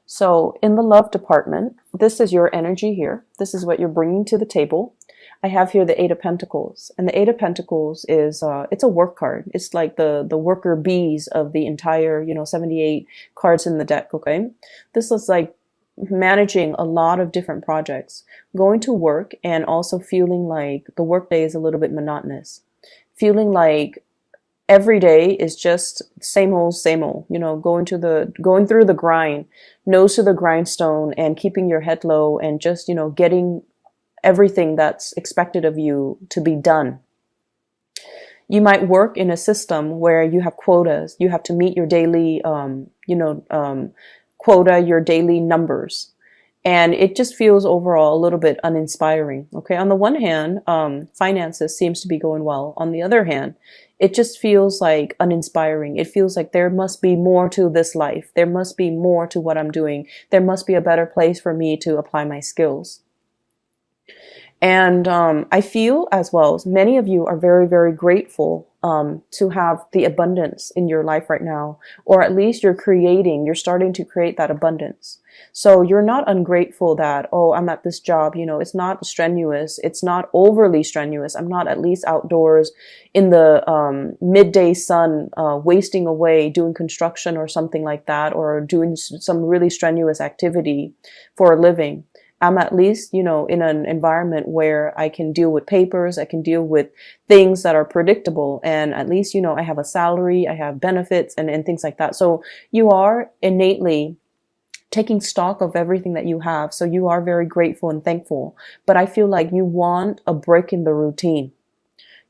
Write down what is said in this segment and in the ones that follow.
So in the love department, this is your energy here. This is what you're bringing to the table. I have here the Eight of Pentacles, and the Eight of Pentacles is it's a work card. It's like the worker bees of the entire 78 cards in the deck. Okay, this is like managing a lot of different projects, going to work, and also feeling like the workday is a little bit monotonous, feeling like every day is just same old, going through the grind, nose to the grindstone, and keeping your head low, and just, getting everything that's expected of you to be done. You might work in a system where you have quotas. You have to meet your daily, quota, your daily numbers. And it just feels overall a little bit uninspiring. Okay. On the one hand, finances seems to be going well. On the other hand, it just feels like uninspiring. It feels like there must be more to this life. There must be more to what I'm doing. There must be a better place for me to apply my skills. And I feel as well, many of you are very, very grateful to have the abundance in your life right now, or at least you're starting to create that abundance. So you're not ungrateful that, oh, I'm at this job, it's not strenuous. It's not overly strenuous. I'm not at least outdoors in the midday sun, wasting away doing construction or something like that, or doing some really strenuous activity for a living. I'm at least, in an environment where I can deal with papers, I can deal with things that are predictable. And at least, I have a salary, I have benefits and things like that. So you are innately taking stock of everything that you have. So you are very grateful and thankful. But I feel like you want a break in the routine.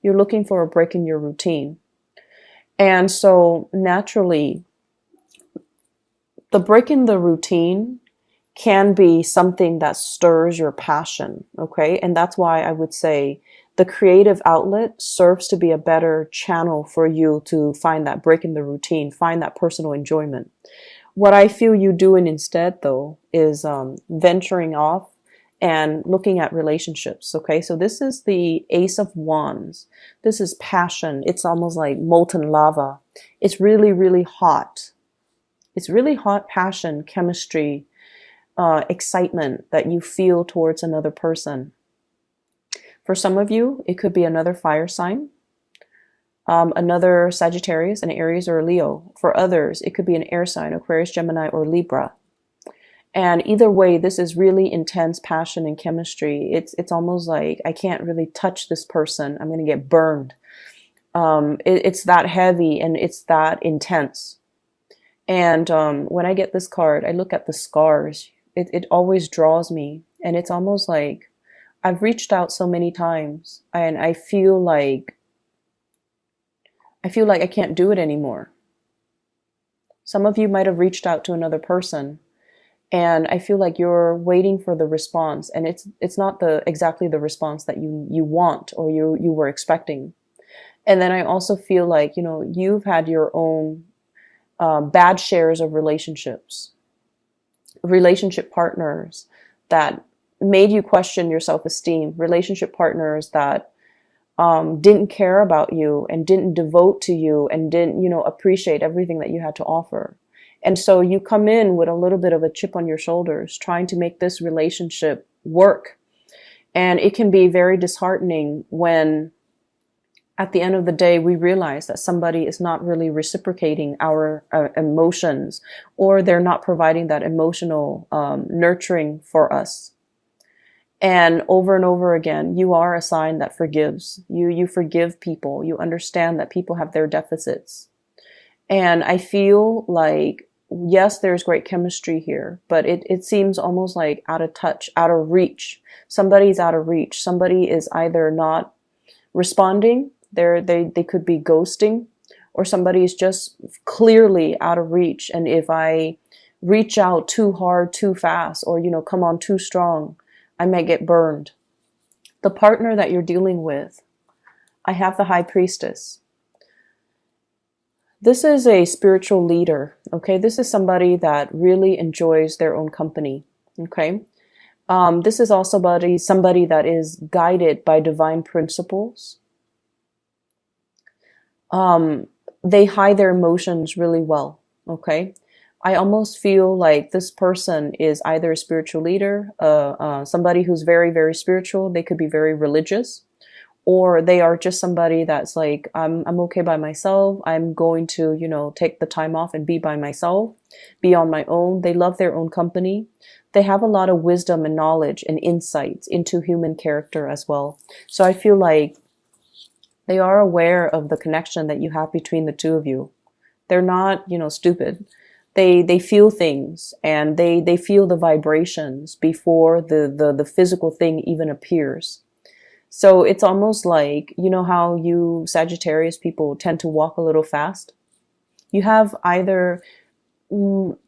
You're looking for a break in your routine. And so naturally, the break in the routine can be something that stirs your passion, okay? And that's why I would say the creative outlet serves to be a better channel for you to find that break in the routine, find that personal enjoyment. What I feel you doing instead, though, is venturing off and looking at relationships, okay? So this is the Ace of Wands. This is passion. It's almost like molten lava. It's really, really hot. It's really hot passion, chemistry, excitement that you feel towards another person. For some of you, it could be another fire sign, another Sagittarius, an Aries, or a Leo. For others, it could be an air sign, Aquarius, Gemini, or Libra. And either way, this is really intense passion and chemistry. It's almost like I can't really touch this person. I'm going to get burned. It's that heavy and it's that intense. And when I get this card, I look at the scars. It always draws me, and it's almost like I've reached out so many times, and I feel like I can't do it anymore. Some of you might have reached out to another person, and I feel like you're waiting for the response, and it's not exactly the response that you want or you were expecting. And then I also feel like, you've had your own bad shares of relationship partners that made you question your self-esteem, relationship partners that didn't care about you and didn't devote to you and didn't, appreciate everything that you had to offer. And so you come in with a little bit of a chip on your shoulders, trying to make this relationship work. And it can be very disheartening when at the end of the day, we realize that somebody is not really reciprocating our emotions, or they're not providing that emotional nurturing for us. And over again, you are a sign that forgives. You forgive people. You understand that people have their deficits. And I feel like, yes, there's great chemistry here, but it seems almost like out of touch, out of reach. Somebody's out of reach. Somebody is either not responding, they could be ghosting, or somebody is just clearly out of reach. And if I reach out too hard, too fast, or, come on too strong, I might get burned. The partner that you're dealing with, I have the High Priestess. This is a spiritual leader, okay? This is somebody that really enjoys their own company, okay? This is also somebody that is guided by divine principles. They hide their emotions really well, okay? I almost feel like this person is either a spiritual leader, somebody who's very, very spiritual. They could be very religious, or they are just somebody that's like, I'm okay by myself. I'm going to, you know, take the time off and be by myself, be on my own. They love their own company. They have a lot of wisdom and knowledge and insights into human character as well. So I feel like they are aware of the connection that you have between the two of you. They're not, you know, stupid. They feel things, and they feel the vibrations before the physical thing even appears. So it's almost like, you know how you Sagittarius people tend to walk a little fast? You have either you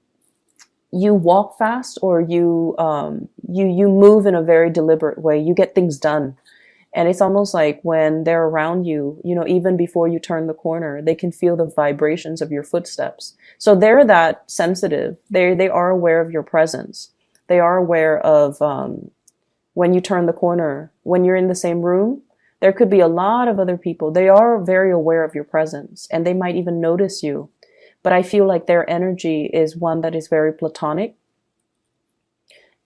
walk fast, or you move in a very deliberate way. You get things done. And it's almost like when they're around you, you know, even before you turn the corner, they can feel the vibrations of your footsteps. So they're that sensitive. They are aware of your presence. They are aware of when you turn the corner, when you're in the same room, there could be a lot of other people. They are very aware of your presence, and they might even notice you. But I feel like their energy is one that is very platonic.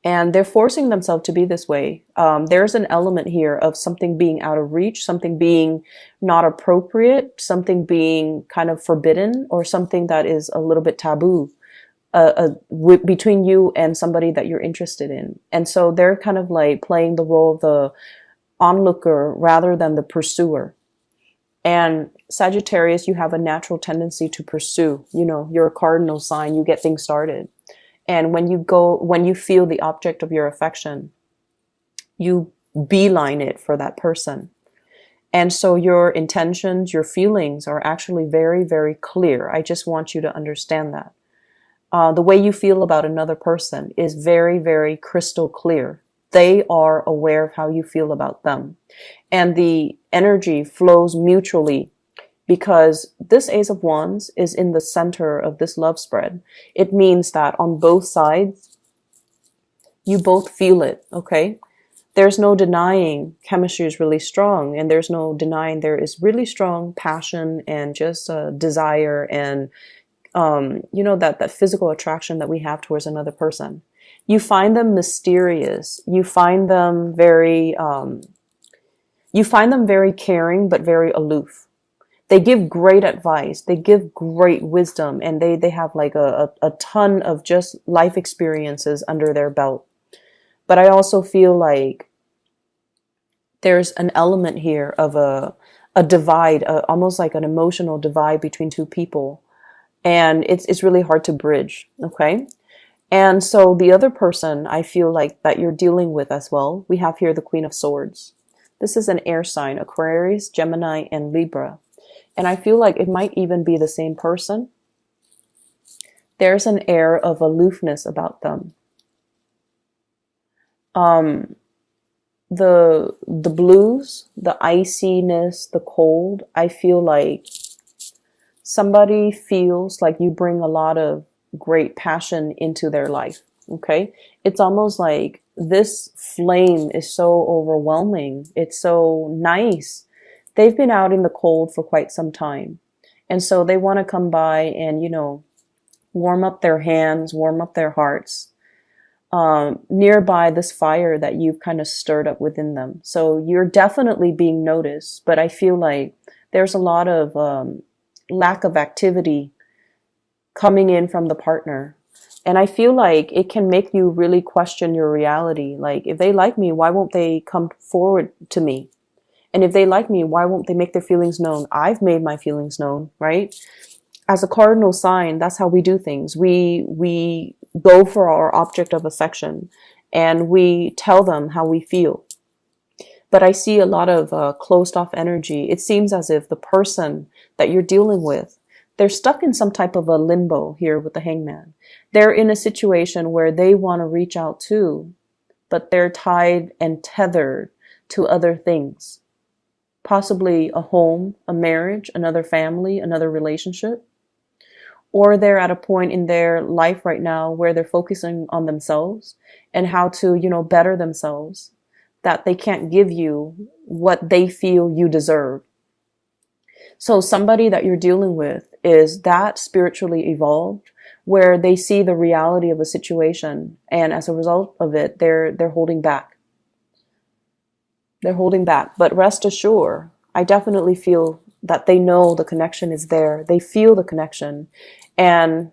And they're forcing themselves to be this way. There's an element here of something being out of reach, something being not appropriate, something being kind of forbidden, or something that is a little bit taboo between you and somebody that you're interested in. And so they're kind of like playing the role of the onlooker rather than the pursuer. And Sagittarius, you have a natural tendency to pursue. You know, you're a cardinal sign, you get things started. And when you feel the object of your affection, you beeline it for that person. And so your intentions, your feelings are actually very, very clear. I just want you to understand that. The way you feel about another person is very, very crystal clear. They are aware of how you feel about them. And the energy flows mutually, because this Ace of Wands is in the center of this love spread. It means that on both sides, you both feel it, okay? There's no denying chemistry is really strong, and there's no denying there is really strong passion and just desire and, you know, that physical attraction that we have towards another person. You find them mysterious. You find them very caring, but very aloof. They give great advice. They give great wisdom, and they have like a ton of just life experiences under their belt. But I also feel like there's an element here of a divide, almost like an emotional divide between two people. And it's really hard to bridge. Okay. And so the other person I feel like that you're dealing with as well, we have here the Queen of Swords. This is an air sign, Aquarius, Gemini, and Libra. And I feel like it might even be the same person. There's an air of aloofness about them. The blues, the iciness, the cold, I feel like somebody feels like you bring a lot of great passion into their life. Okay. It's almost like this flame is so overwhelming. It's so nice. They've been out in the cold for quite some time. And so they want to come by and, you know, warm up their hands, warm up their hearts, nearby this fire that you've kind of stirred up within them. So you're definitely being noticed, but I feel like there's a lot of lack of activity coming in from the partner. And I feel like it can make you really question your reality. Like, if they like me, why won't they come forward to me? And if they like me, why won't they make their feelings known? I've made my feelings known, right? As a cardinal sign, that's how we do things. We go for our object of affection, and we tell them how we feel. But I see a lot of closed off energy. It seems as if the person that you're dealing with, they're stuck in some type of a limbo here with the Hangman. They're in a situation where they want to reach out too, but they're tied and tethered to other things. Possibly a home, a marriage, another family, another relationship. Or they're at a point in their life right now where they're focusing on themselves and how to, you know, better themselves, that they can't give you what they feel you deserve. So somebody that you're dealing with is that spiritually evolved, where they see the reality of a situation, and as a result of it, they're holding back. They're holding back. But rest assured, I definitely feel that they know the connection is there. They feel the connection, and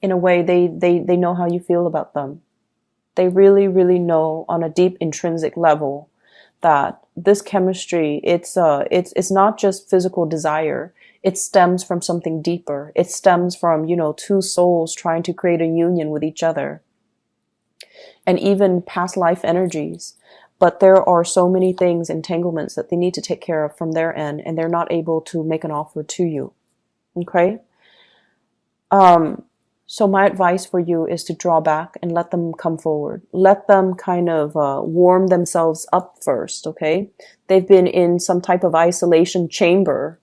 in a way, they know how you feel about them. They really, really know on a deep intrinsic level that this chemistry, it's not just physical desire. It stems from something deeper. It stems from, two souls trying to create a union with each other, and even past life energies. But there are so many things, entanglements that they need to take care of from their end, and they're not able to make an offer to you. Okay? So my advice for you is to draw back and let them come forward. Let them kind of warm themselves up first, okay? They've been in some type of isolation chamber.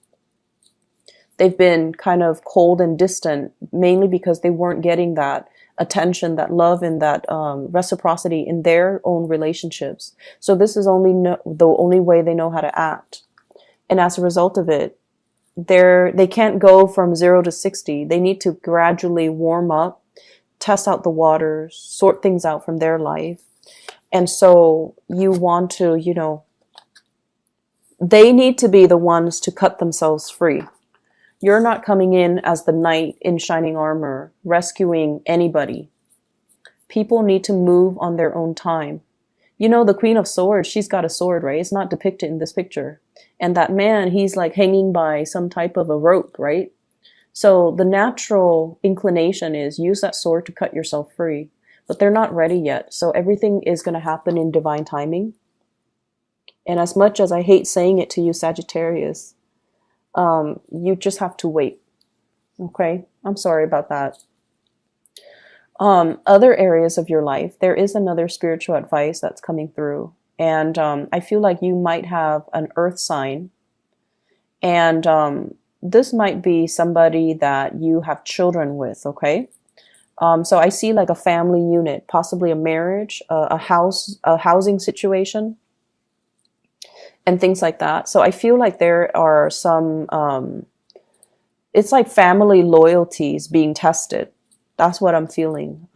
They've been kind of cold and distant, mainly because they weren't getting that attention, that love, and that reciprocity in their own relationships. So this is the only way they know how to act. And as a result of it, they can't go from 0 to 60. They need to gradually warm up, test out the waters, sort things out from their life. And so you want to, they need to be the ones to cut themselves free. You're not coming in as the knight in shining armor, rescuing anybody. People need to move on their own time. The Queen of Swords, she's got a sword, right? It's not depicted in this picture. And that man, he's like hanging by some type of a rope, right? So the natural inclination is use that sword to cut yourself free. But they're not ready yet. So everything is going to happen in divine timing. And as much as I hate saying it to you, Sagittarius, you just have to wait. Okay? I'm sorry about that. Other areas of your life, there is another spiritual advice that's coming through. And I feel like you might have an earth sign. And this might be somebody that you have children with, okay? So I see like a family unit, possibly a marriage, a housing situation, and things like that. So I feel like there are some, it's like family loyalties being tested. That's what I'm feeling.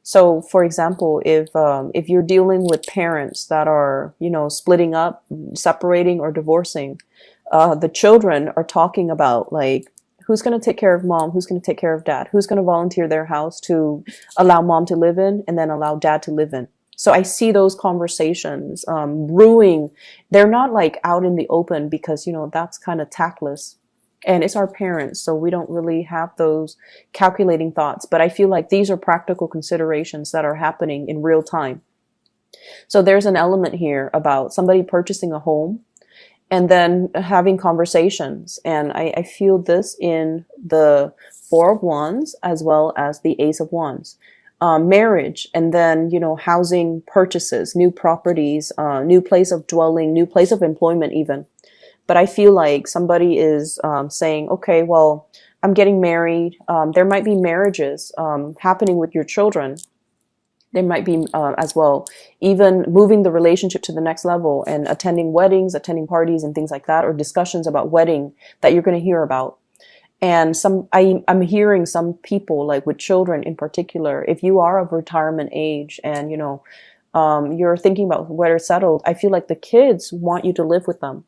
So, for example, if you're dealing with parents that are, splitting up, separating, or divorcing, the children are talking about like, who's going to take care of mom? Who's going to take care of dad? Who's going to volunteer their house to allow mom to live in and then allow dad to live in? So I see those conversations brewing. They're not like out in the open because, that's kind of tactless. And it's our parents, so we don't really have those calculating thoughts. But I feel like these are practical considerations that are happening in real time. So there's an element here about somebody purchasing a home and then having conversations. And I feel this in the Four of Wands as well as the Ace of Wands. Marriage, and then, housing purchases, new properties, new place of dwelling, new place of employment even. But I feel like somebody is saying, okay, well, I'm getting married. There might be marriages happening with your children. There might be as well, even moving the relationship to the next level and attending weddings, attending parties and things like that, or discussions about wedding that you're going to hear about. And I'm hearing some people like with children in particular, if you are of retirement age and, you're thinking about where it's settled, I feel like the kids want you to live with them.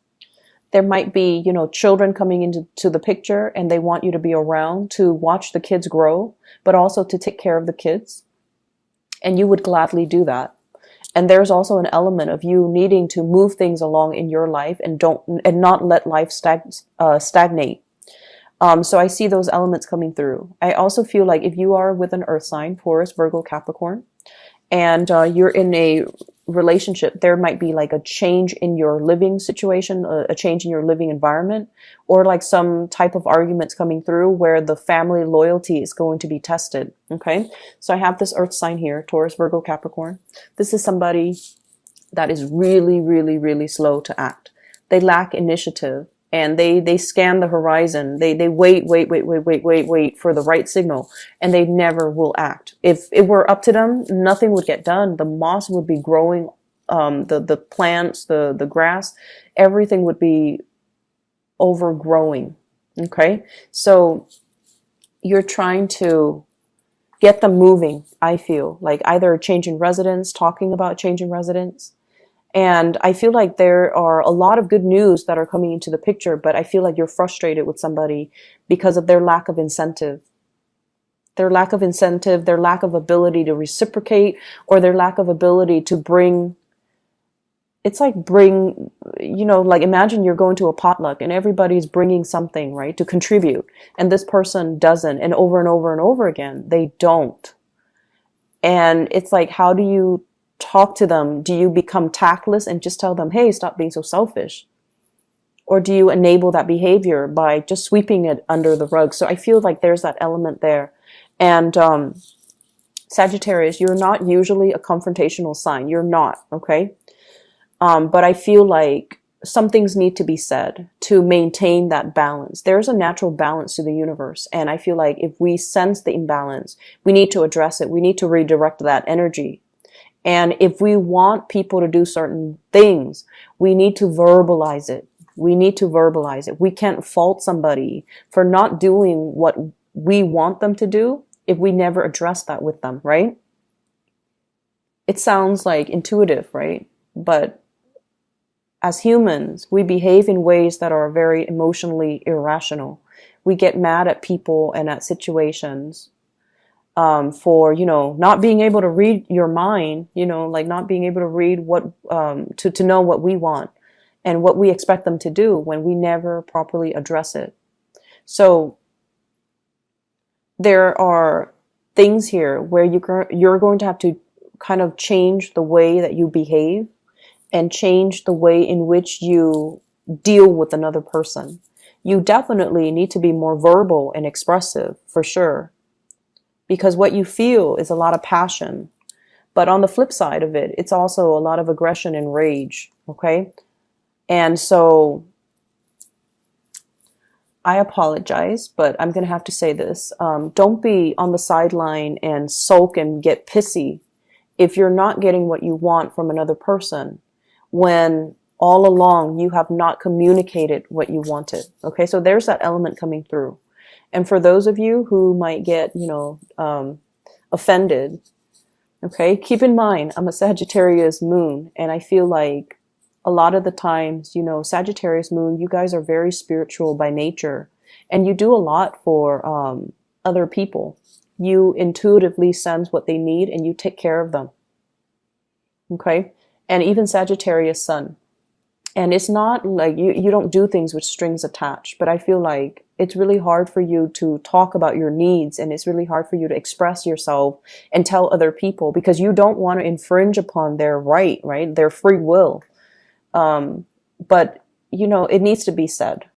There might be, children coming into the picture and they want you to be around to watch the kids grow, but also to take care of the kids. And you would gladly do that. And there's also an element of you needing to move things along in your life and not let life stagnate. So I see those elements coming through. I also feel like if you are with an earth sign, Taurus, Virgo, Capricorn, and you're in a relationship, there might be like a change in your living situation, a change in your living environment, or like some type of arguments coming through where the family loyalty is going to be tested. Okay. So I have this earth sign here, Taurus, Virgo, Capricorn. This is somebody that is really, really, really slow to act. They lack initiative. And they scan the horizon. They wait for the right signal, and they never will act. If it were up to them, nothing would get done. The moss would be growing, the plants, the grass, everything would be overgrowing. Okay, so you're trying to get them moving, I feel like either changing residence, talking about changing residence. And I feel like there are a lot of good news that are coming into the picture, but I feel like you're frustrated with somebody because of their lack of incentive. Their lack of incentive, their lack of ability to reciprocate, or their lack of ability to bring, it's like bring, like imagine you're going to a potluck and everybody's bringing something, right, to contribute. And this person doesn't, and over and over again, they don't. And it's like, how do you talk to them? Do you become tactless and just tell them, hey, stop being so selfish? Or do you enable that behavior by just sweeping it under the rug? So I feel like there's that element there. And Sagittarius, you're not usually a confrontational sign. You're not, okay? But I feel like some things need to be said to maintain that balance. There's a natural balance to the universe. And I feel like if we sense the imbalance, we need to address it. We need to redirect that energy. And if we want people to do certain things, we need to verbalize it. We need to verbalize it. We can't fault somebody for not doing what we want them to do if we never address that with them, right? It sounds like intuitive, right? But as humans, we behave in ways that are very emotionally irrational. We get mad at people and at situations for, not being able to read your mind, like not being able to read what, to know what we want and what we expect them to do when we never properly address it. So there are things here where you're going to have to kind of change the way that you behave and change the way in which you deal with another person. You definitely need to be more verbal and expressive, for sure, because what you feel is a lot of passion. But on the flip side of it, it's also a lot of aggression and rage, okay? And so I apologize, but I'm going to have to say this. Don't be on the sideline and sulk and get pissy if you're not getting what you want from another person, when all along you have not communicated what you wanted. Okay, so there's that element coming through. And for those of you who might get, offended, okay, keep in mind, I'm a Sagittarius moon, and I feel like a lot of the times, Sagittarius moon, you guys are very spiritual by nature, and you do a lot for other people. You intuitively sense what they need and you take care of them. Okay? And even Sagittarius sun. And it's not like you don't do things with strings attached, but I feel like it's really hard for you to talk about your needs, and it's really hard for you to express yourself and tell other people because you don't want to infringe upon their right? Their free will. But, it needs to be said.